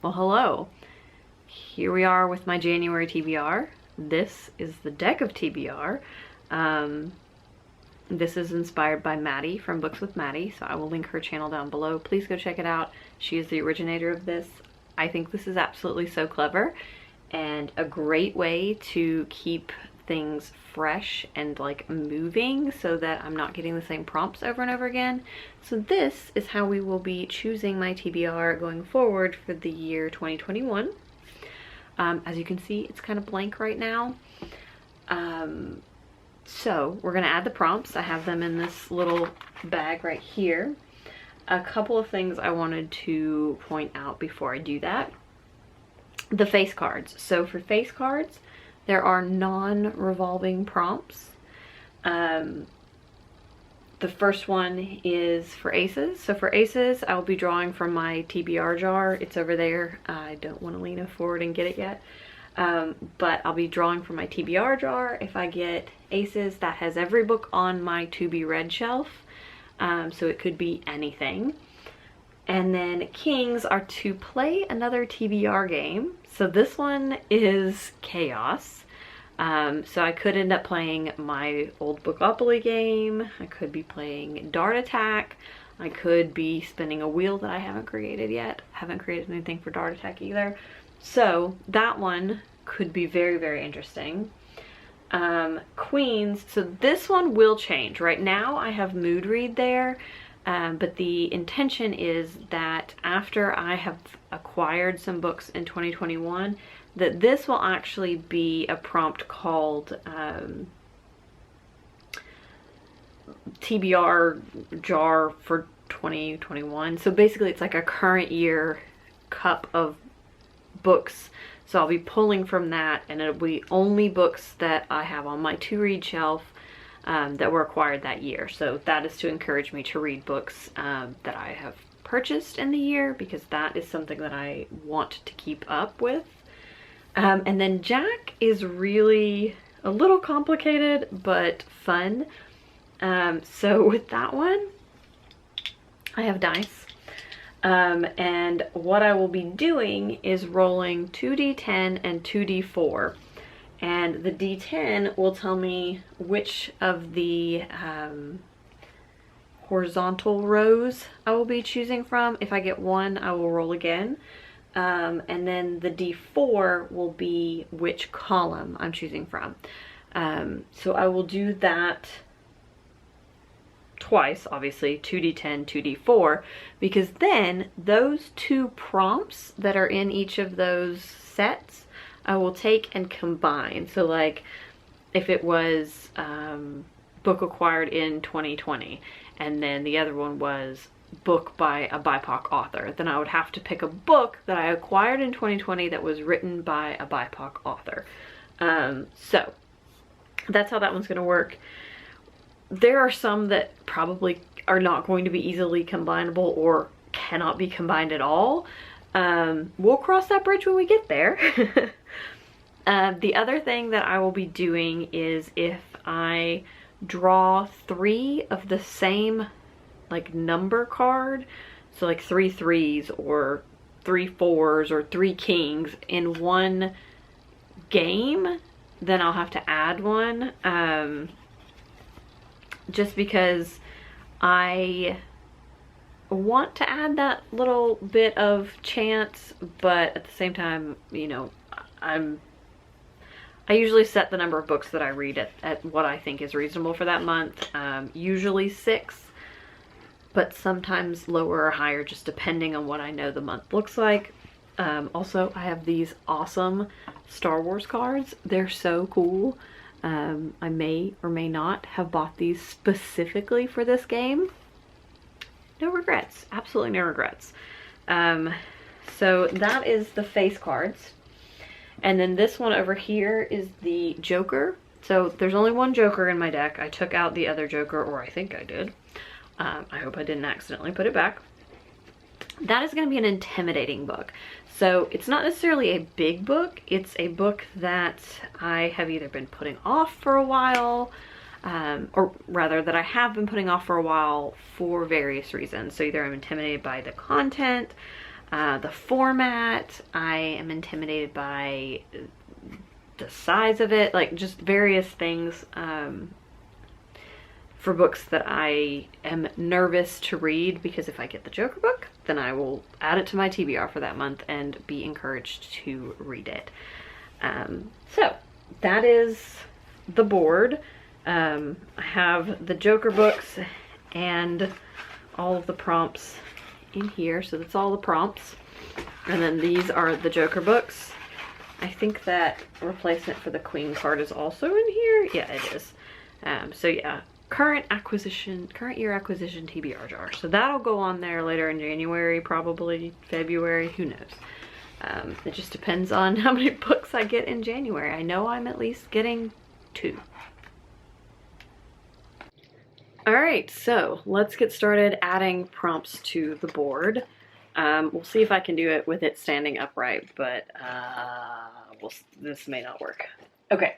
Well, hello. Here we are with my January TBR. This is the deck of TBR. This is inspired by Maddie from Books with Maddie, so I will link her channel down below. Please go check it out. She is the originator of this. I think this is absolutely so clever and a great way to keep things fresh and like moving so that I'm not getting the same prompts over and over again. So this is how we will be choosing my TBR going forward for the year 2021. As you can see, it's kind of blank right now. So we're gonna add the prompts. I have them in this little bag right here. A couple of things I wanted to point out before I do that. The face cards. So for face cards, there are non-revolving prompts. The first one is for aces. So for aces, I'll be drawing from my TBR jar. It's over there. I don't want to lean forward and get it yet. But I'll be drawing from my TBR jar. If I get aces, that has every book on my to be read shelf. So it could be anything. And then kings are to play another TBR game. So this one is chaos. So I could end up playing my old Bookopoly game. I could be playing Dart Attack. I could be spinning a wheel that I haven't created yet. Haven't created anything for Dart Attack either. So that one could be very, very interesting. Queens, so this one will change. Right now I have mood read there, but the intention is that after I have acquired some books in 2021, that this will actually be a prompt called TBR jar for 2021. So basically it's like a current year cup of books. So I'll be pulling from that, and it'll be only books that I have on my to read shelf that were acquired that year. So that is to encourage me to read books that I have purchased in the year, because that is something that I want to keep up with. And then Jack is really a little complicated but fun. So with that one, I have dice. And what I will be doing is rolling 2d10 and 2d4. And the d10 will tell me which of the horizontal rows I will be choosing from. If I get one, I will roll again. And then the d4 will be which column I'm choosing from. So I will do that twice, obviously, 2d10, 2d4, because then those two prompts that are in each of those sets, I will take and combine. So like if it was book acquired in 2020, and then the other one was book by a BIPOC author, then I would have to pick a book that I acquired in 2020 that was written by a BIPOC author. So that's how that one's going to work. There are some that probably are not going to be easily combinable or cannot be combined at all. We'll cross that bridge when we get there. The other thing that I will be doing is if I draw 3 of the same like number card, so like 3 3s or 3 4s or 3 kings in one game, then I'll have to add one. Just because I want to add that little bit of chance, but at the same time, you know, I usually set the number of books that I read at what I think is reasonable for that month. Usually 6, but sometimes lower or higher, just depending on what I know the month looks like. Also, I have these awesome Star Wars cards. They're so cool. I may or may not have bought these specifically for this game. No regrets, absolutely no regrets. So that is the face cards. And then this one over here is the Joker. So there's only one Joker in my deck. I took out the other Joker, or I think I did. I hope I didn't accidentally put it back. That is going to be an intimidating book. So it's not necessarily a big book. It's a book that I have either been putting off for a while, or rather that I have been putting off for a while for various reasons. So either I'm intimidated by the content, The format, I am intimidated by the size of it, like just various things for books that I am nervous to read, because if I get the Joker book, then I will add it to my TBR for that month and be encouraged to read it. So that is the board. I have the Joker books and all of the prompts in here, so that's all the prompts. And then these are the Joker books. I think that replacement for the Queen card is also in here. Yeah, it is. So yeah, current year acquisition TBR jar. So that'll go on there later in January, probably February, who knows. It just depends on how many books I get in January. I know I'm at least getting 2. All right, so let's get started adding prompts to the board. We'll see if I can do it with it standing upright, but this may not work. Okay,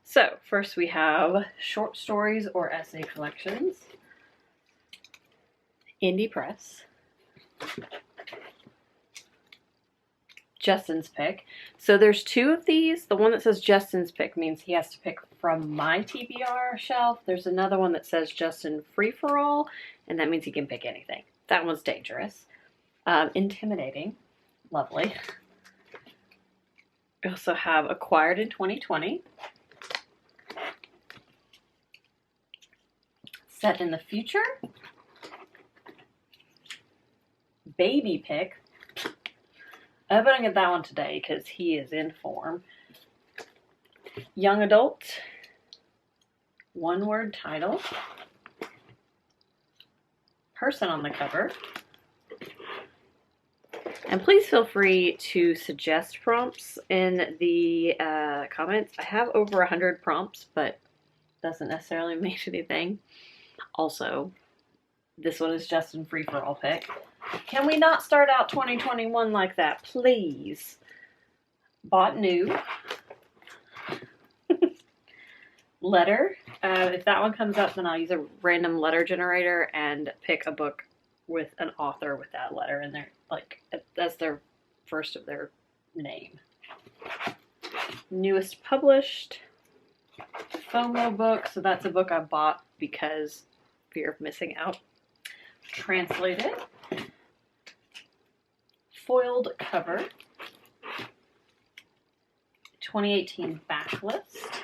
so first we have short stories or essay collections, indie press, Justin's pick. So there's 2 of these. The one that says Justin's pick means he has to pick from my TBR shelf. There's another one that says Justin free for all, and that means he can pick anything. That one's dangerous. Intimidating. Lovely. We also have acquired in 2020. Set in the future. Baby pick. I hope I don't get that one today because he is in form. Young adult. One-word title. Person on the cover. And please feel free to suggest prompts in the comments. I have over 100 prompts, but doesn't necessarily mean anything. Also, this one is Justin free for all pick. Can we not start out 2021 like that, please? Bought new. Letter. If that one comes up, then I'll use a random letter generator and pick a book with an author with that letter in there, like that's their first of their name. Newest published. FOMO book. So that's a book I bought because fear of missing out. Translated. Foiled cover. 2018 backlist.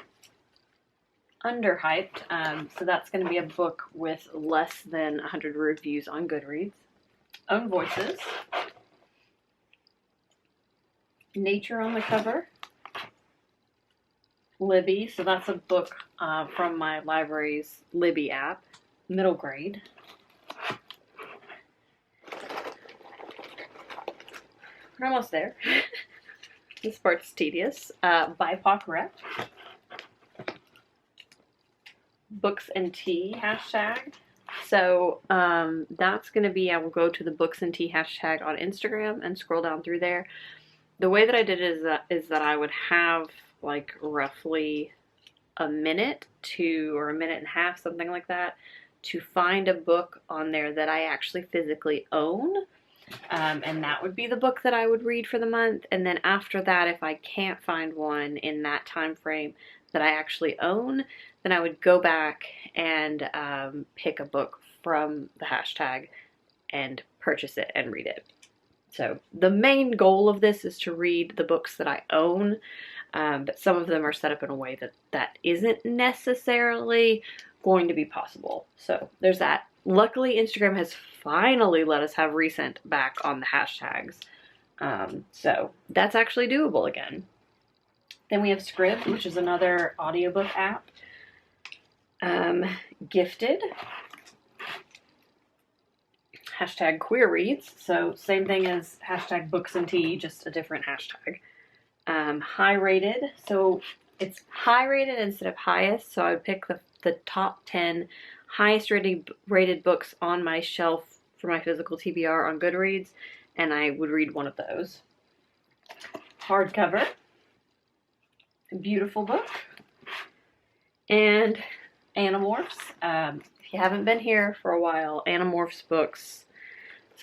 Underhyped. So that's going to be a book with less than 100 reviews on Goodreads. Own voices. Nature on the cover. Libby. So that's a book from my library's Libby app. Middle grade. We're almost there. This part's tedious. BIPOC rep. Books and tea hashtag. So that's going to be, I will go to the books and tea hashtag on Instagram and scroll down through there. The way that I did it is that I would have like roughly a minute or a minute and a half, something like that, to find a book on there that I actually physically own. And that would be the book that I would read for the month. And then after that, if I can't find one in that time frame that I actually own, then I would go back and pick a book from the hashtag and purchase it and read it. So the main goal of this is to read the books that I own, but some of them are set up in a way that isn't necessarily going to be possible. So there's that. Luckily, Instagram has finally let us have recent back on the hashtags. So that's actually doable again. Then we have Scribd, which is another audiobook app. Gifted. Hashtag queer reads. So same thing as hashtag books and tea, just a different hashtag. High rated. So it's high rated instead of highest. So I would pick the top 10 highest rated books on my shelf for my physical TBR on Goodreads, and I would read one of those. Hardcover. Beautiful book. And Animorphs. If you haven't been here for a while, Animorphs books.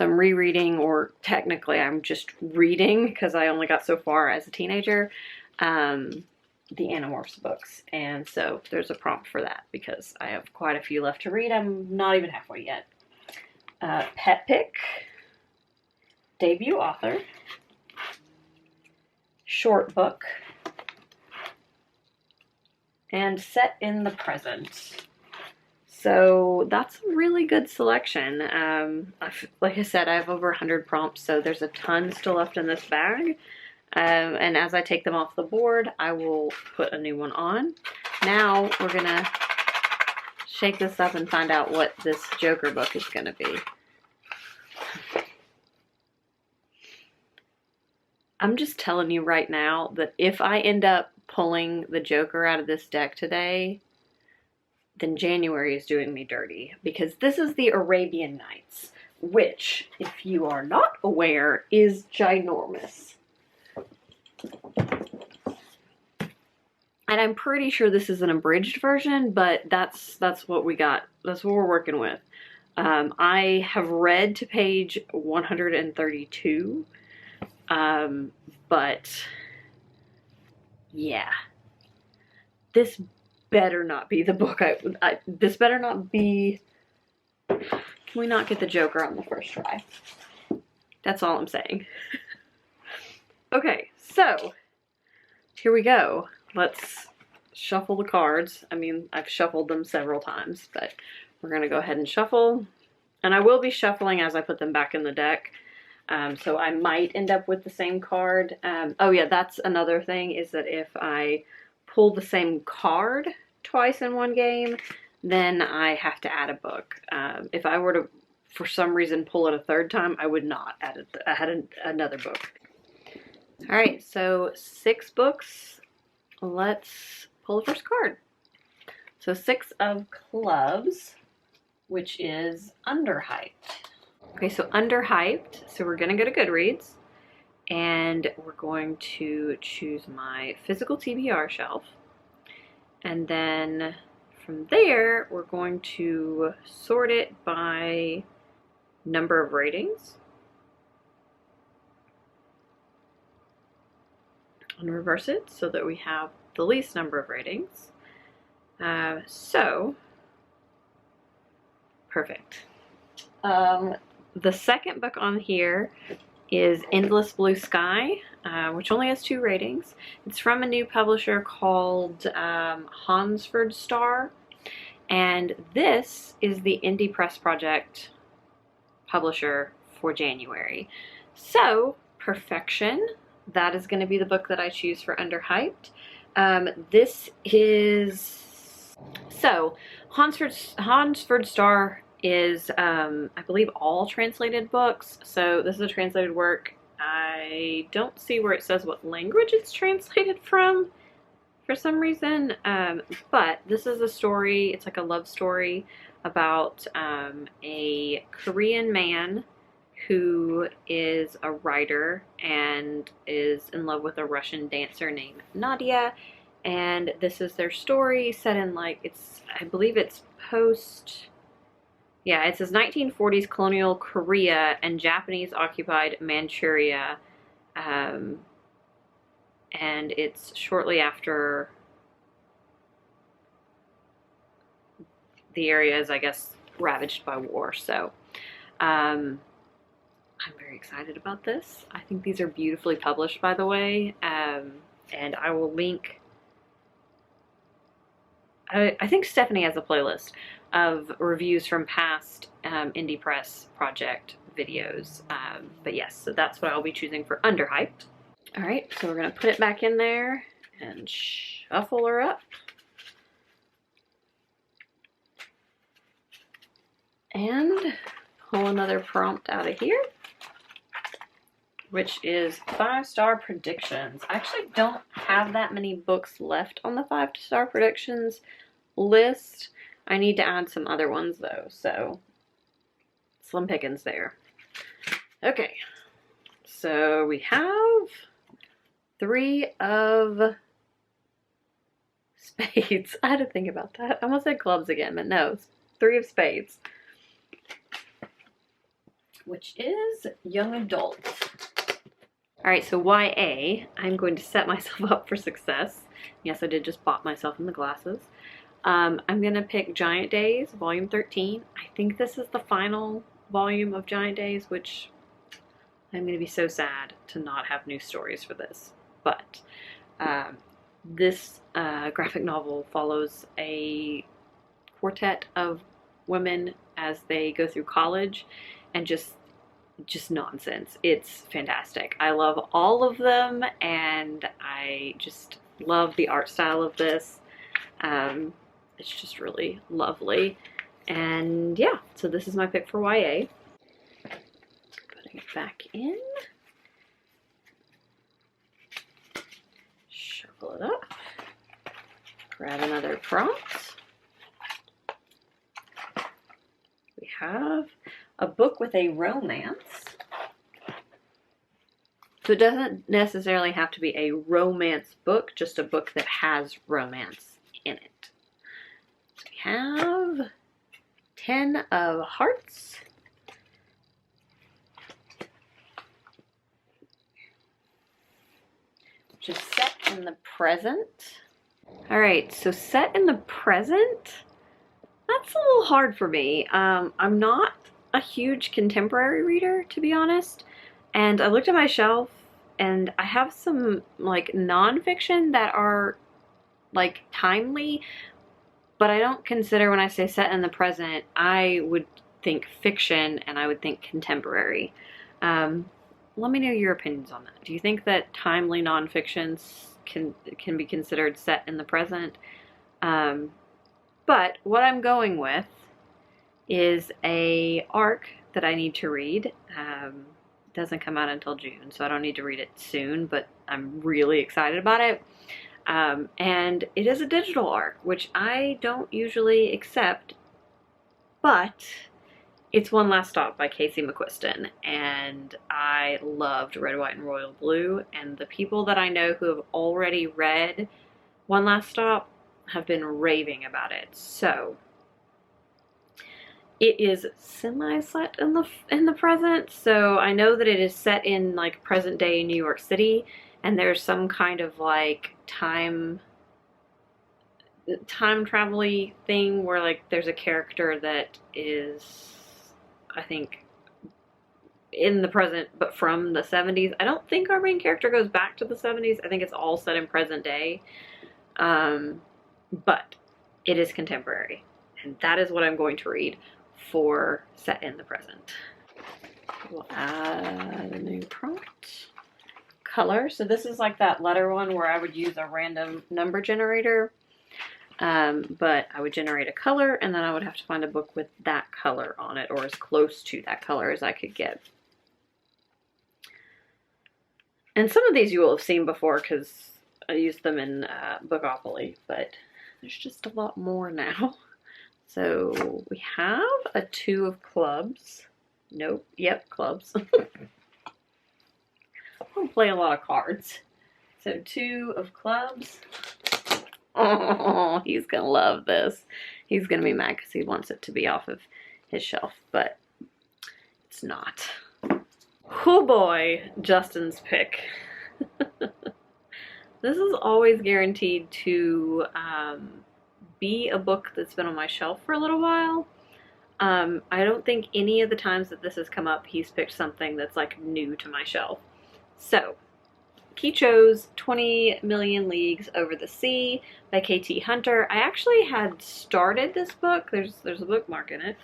So I'm rereading, or technically I'm just reading because I only got so far as a teenager, the Animorphs books. And so there's a prompt for that because I have quite a few left to read. I'm not even halfway yet. Pet pick, debut author, short book, and set in the present. So that's a really good selection. Like I said, I have over 100 prompts, so there's a ton still left in this bag. And as I take them off the board, I will put a new one on. Now we're gonna shake this up and find out what this Joker book is gonna be. I'm just telling you right now that if I end up pulling the Joker out of this deck today, then January is doing me dirty, because this is the Arabian Nights, which, if you are not aware, is ginormous. And I'm pretty sure this is an abridged version, but that's what we got. That's what we're working with. I have read to page 132, but yeah, this better not be the book this better not be. Can we not get the Joker on the first try? That's all I'm saying. Okay, so here we go. Let's shuffle the cards. I mean, I've shuffled them several times, but we're gonna go ahead and shuffle. And I will be shuffling as I put them back in the deck. So I might end up with the same card. Oh yeah, that's another thing, is that if I pull the same card twice in one game, then I have to add a book. If I were to, for some reason, pull it a third time, I would not add another book. All right, so 6 books. Let's pull the first card. So 6 of clubs, which is underhyped. Okay, so underhyped. So we're gonna go to Goodreads, and we're going to choose my physical TBR shelf. And then from there, we're going to sort it by number of ratings. And reverse it so that we have the least number of ratings. So, perfect. The second book on here is Endless Blue Sky, which only has 2 ratings. It's from a new publisher called Hansford Star, and this is the Indie Press Project publisher for January. So, perfection. That is going to be the book that I choose for underhyped. This is, so Hansford Star is, I believe, all translated books. So this is a translated work. I don't see where it says what language it's translated from for some reason. But this is a story. It's like a love story about a Korean man who is a writer and is in love with a Russian dancer named Nadia. And this is their story set in, like, I believe it's post, yeah, it says 1940s colonial Korea and Japanese occupied Manchuria. And it's shortly after the area is, I guess, ravaged by war. So, I'm very excited about this. I think these are beautifully published, by the way, and I will link, I think Stephanie has a playlist of reviews from past Indie Press Project videos, but yes, so that's what I'll be choosing for underhyped. All right, so we're gonna put it back in there and shuffle her up. And pull another prompt out of here, which is 5-star predictions. I actually don't have that many books left on the 5-star predictions list. I need to add some other ones though, so slim pickings there. Okay, so we have 3 of spades. I had to think about that. I almost said clubs again, but no, 3 of spades. which is young adult. All right, so YA, I'm going to set myself up for success. Yes, I did just pop myself in the glasses. I'm gonna pick Giant Days, volume 13. I think this is the final volume of Giant Days, which I'm gonna be so sad to not have new stories for this. But this graphic novel follows a quartet of women as they go through college, and just nonsense. It's fantastic. I love all of them, and I just love the art style of this. It's just really lovely. And yeah, so this is my pick for YA. Putting it back in. Shuffle it up. Grab another prompt. We have a book with a romance. So it doesn't necessarily have to be a romance book, just a book that has romance in it. So we have 10 of Hearts. Which is set in the present. All right, so set in the present, that's a little hard for me. I'm not a huge contemporary reader, to be honest. And I looked at my shelf and I have some like nonfiction that are like timely, but I don't consider, when I say set in the present, I would think fiction and I would think contemporary. Let me know your opinions on that. Do you think that timely nonfictions can be considered set in the present? But what I'm going with is a arc that I need to read. It doesn't come out until June, so I don't need to read it soon, but I'm really excited about it. And it is a digital arc, which I don't usually accept, but it's One Last Stop by Casey McQuiston, and I loved Red, White, and Royal Blue, and the people that I know who have already read One Last Stop have been raving about it. So it is semi-set in the present, so I know that it is set in like present day New York City, and there's some kind of like time travel-y thing where like there's a character that is, I think, in the present but from the 70s. I don't think our main character goes back to the 70s. I think it's all set in present day. But it is contemporary, and that is what I'm going to read for set in the present. We'll add a new prompt. Color. So this is like that letter one where I would use a random number generator, but I would generate a color, and then I would have to find a book with that color on it, or as close to that color as I could get. And some of these you will have seen before because I used them in Bookopoly, but there's just a lot more now. So we have a 2 of clubs. Nope. Yep, clubs. I'll play a lot of cards. So 2 of clubs. Oh, he's gonna love this. He's gonna be mad because he wants it to be off of his shelf, but it's not. Oh boy, Justin's pick. This is always guaranteed to be a book that's been on my shelf for a little while. I don't think any of the times that this has come up, he's picked something that's like new to my shelf. So he chose 20 Million Leagues Over the Sea by K.T. Hunter. I actually had started this book. There's a bookmark in it.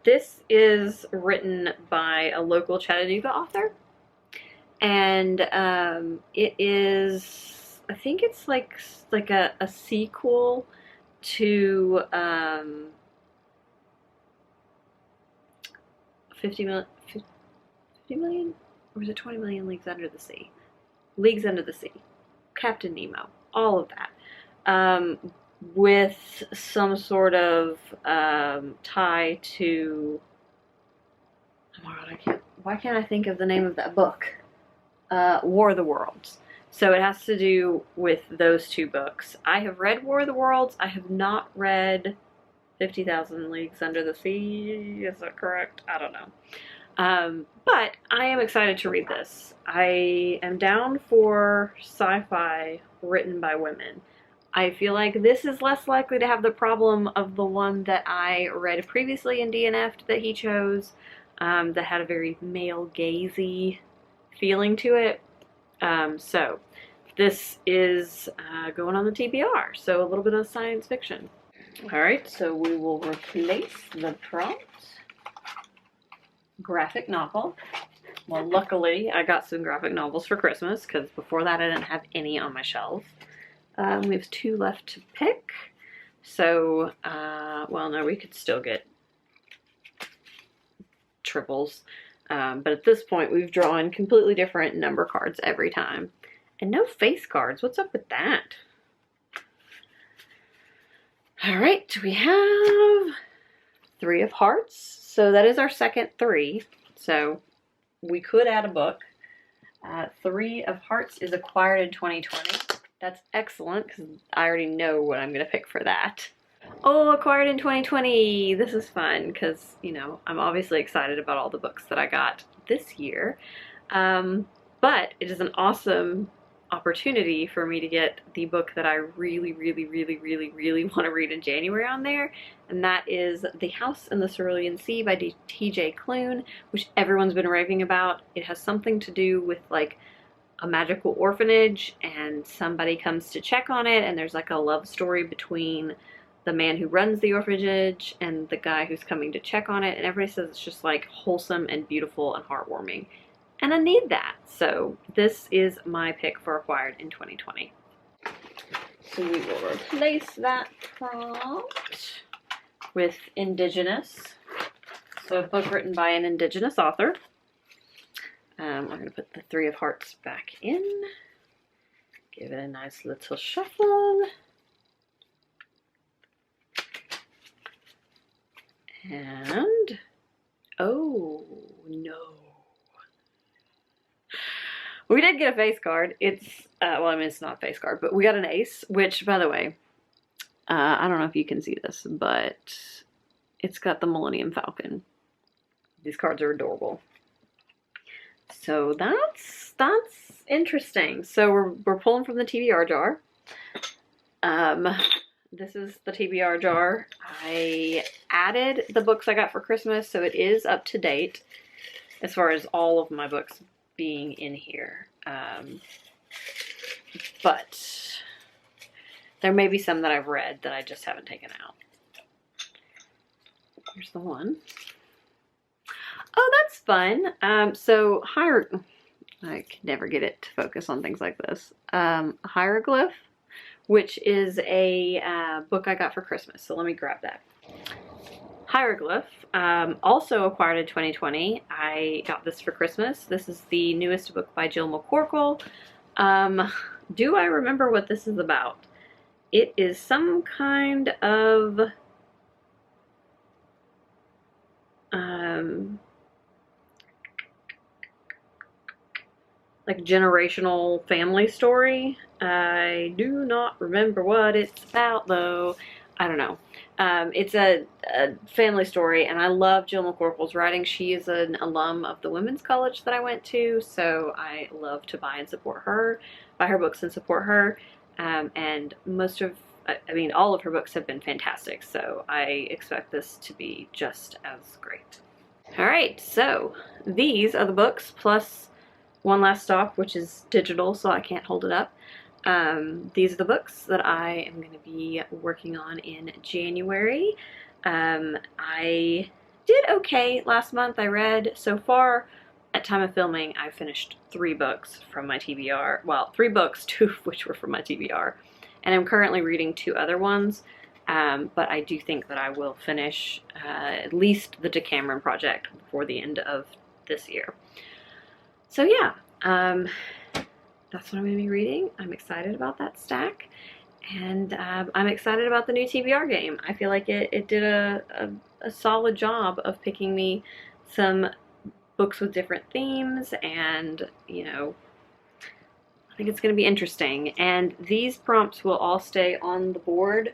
This is written by a local Chattanooga author. And it is, I think it's like a sequel to 50 million? Or is it 20 Million Leagues Under the Sea? Leagues Under the Sea. Captain Nemo. All of that. With some sort of tie to... Oh my god, why can't I think of the name of that book? War of the Worlds. So it has to do with those 2 books. I have read War of the Worlds. I have not read 50,000 Leagues Under the Sea, is that correct? I don't know. But I am excited to read this. I am down for sci-fi written by women. I feel like this is less likely to have the problem of the one that I read previously in DNF that he chose, that had a very male-gazy feeling to it. So this is going on the TBR, so a little bit of science fiction. All right, so we will replace the prompt. Graphic novel. Well, luckily I got some graphic novels for Christmas, because before that I didn't have any on my shelves. We have 2 left to pick. So, well, no, we could still get triples. But at this point, we've drawn completely different number cards every time. And no face cards. What's up with that? All right, we have 3 of Hearts. So that is our second 3. So we could add a book. 3 of Hearts is acquired in 2020. That's excellent, because I already know what I'm going to pick for that. Oh, acquired in 2020. This is fun, because, you know, I'm obviously excited about all the books that I got this year. But it is an awesome opportunity for me to get the book that I really want to read in January on there, and that is The House in the Cerulean Sea by TJ Klune, which everyone's been raving about. It has something to do with, like, a magical orphanage, and somebody comes to check on it, and there's like a love story between the man who runs the orphanage and the guy who's coming to check on it, and everybody says it's just like wholesome and beautiful and heartwarming, and I need that. So this is my pick for acquired in 2020. So we will replace that prompt with Indigenous. So a book written by an Indigenous author. I'm going to put the 3 of Hearts back in. Give it a nice little shuffle. And, oh no. We did get a face card. It's, well, I mean, it's not a face card, but we got an ace, which, by the way, I don't know if you can see this, but it's got the Millennium Falcon. These cards are adorable. So that's interesting. So we're pulling from the TBR jar. This is the TBR jar. I added the books I got for Christmas, so it is up to date as far as all of my books being in here. But there may be some that I've read that I just haven't taken out. Here's the one. Oh, that's fun. So I can never get it to focus on things like this. Hieroglyph, which is a book I got for Christmas. So let me grab that. Hieroglyph, also acquired in 2020. I got this for Christmas. This is the newest book by Jill McCorkle. Do I remember what this is about? It is some kind of like generational family story. I do not remember what it's about though. I don't know. It's a family story, and I love Jill McCorkle's writing. She is an alum of the women's college that I went to, so I love to buy her books and support her. And all of her books have been fantastic, so I expect this to be just as great. Alright, so these are the books, plus one last stock, which is digital, so I can't hold it up. These are the books that I am going to be working on in January. I did okay last month. I read, so far, at time of filming, I finished 3 books from my TBR. Well, 3 books, 2 of which were from my TBR. And I'm currently reading 2 other ones. But I do think that I will finish at least the Decameron project before the end of this year. So yeah, that's what I'm going to be reading. I'm excited about that stack, and I'm excited about the new TBR game. I feel like it did a solid job of picking me some books with different themes, and you know, I think it's going to be interesting. And these prompts will all stay on the board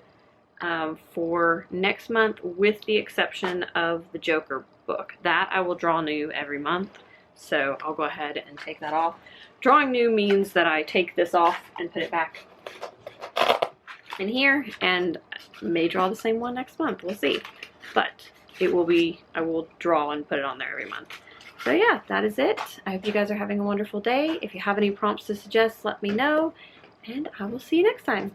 for next month, with the exception of the Joker book. That I will draw new every month, so I'll go ahead and take that off. Drawing new means that I take this off and put it back in here, and may draw the same one next month. We'll see. But it will be, I will draw and put it on there every month. So yeah, that is it. I hope you guys are having a wonderful day. If you have any prompts to suggest, let me know, and I will see you next time.